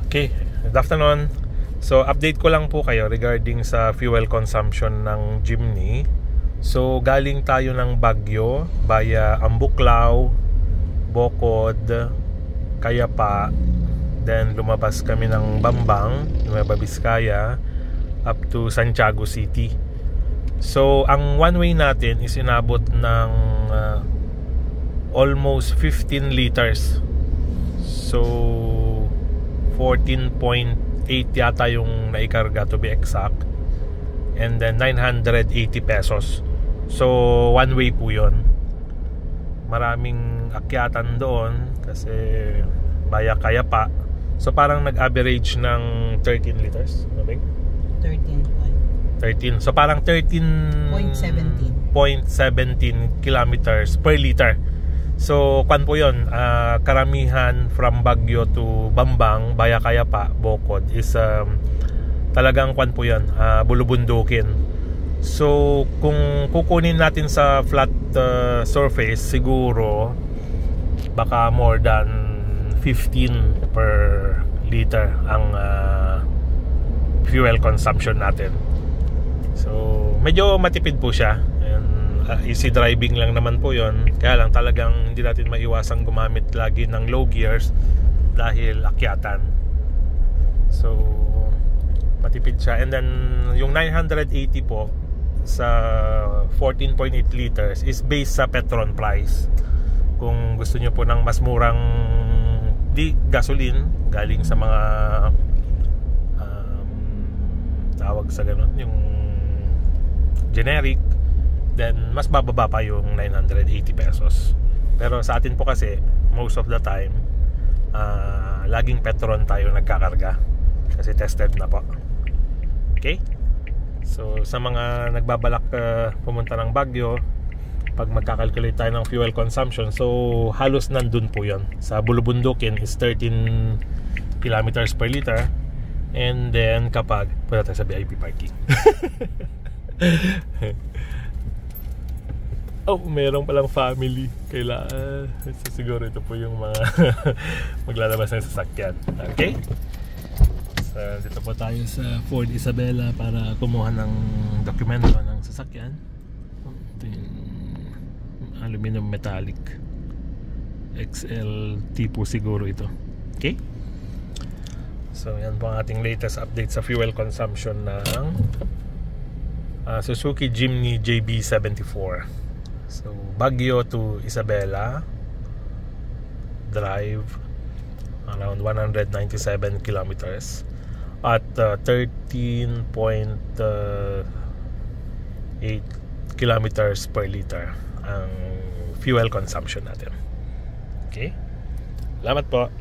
Okay, good afternoon. So update ko lang po kayo regarding sa fuel consumption ng Jimny. So galing tayo ng Baguio via Ambuklao, Bocod, Cayapa, then lumabas kami ng Bambang, Nueva Vizcaya, up to Santiago City. So ang one way natin is inabot ng almost 15 liters. So 14.8 yata yung naikarga, to be exact, and then 980 pesos. So one way po yun. Maraming akyatan doon kasi via Cayapa. So parang nag-average ng 13 liters, 13. So parang 13.17 kilometers per liter. So kwan po yun, karamihan from Baguio to Bambang via Cayapa, Bocod is talagang kwan po yun, bulubundukin. So kung kukunin natin sa flat surface, siguro baka more than 15 per liter ang fuel consumption natin. So medyo matipid po siya. Easy driving lang naman po yon. Kaya lang talagang hindi natin maiwasang gumamit lagi ng low gears dahil akyatan. So matipid siya. And then yung 980 po sa 14.8 liters is based sa Petron price. Kung gusto nyo po ng mas murang gasoline galing sa mga tawag sa ganun, yung generic, then mas bababa pa yung 980 pesos. Pero sa atin po kasi most of the time laging Petron tayo nagkakarga kasi tested na po. Okay, so sa mga nagbabalak pumunta ng Baguio, pag magkakalculate tayo ng fuel consumption, so halos nandun po yon. Sa bulubundukin is 13 kilometers per liter, and then kapag punta tayo sa VIP parking oh, mayroong palang family. Kailangan siguro ito po yung mga maglalabas ng sasakyan. Okay? So dito po tayo sa Ford Isabela para kumuha ng dokumento ng sasakyan. Ito yung aluminum metallic XLT po siguro ito. Okay? So yan po ang ating latest update sa fuel consumption ng Suzuki Jimny JB74. So Baguio to Isabela drive around 197 kilometers at 13.8 kilometers per liter ang fuel consumption natin. Okay? Salamat po.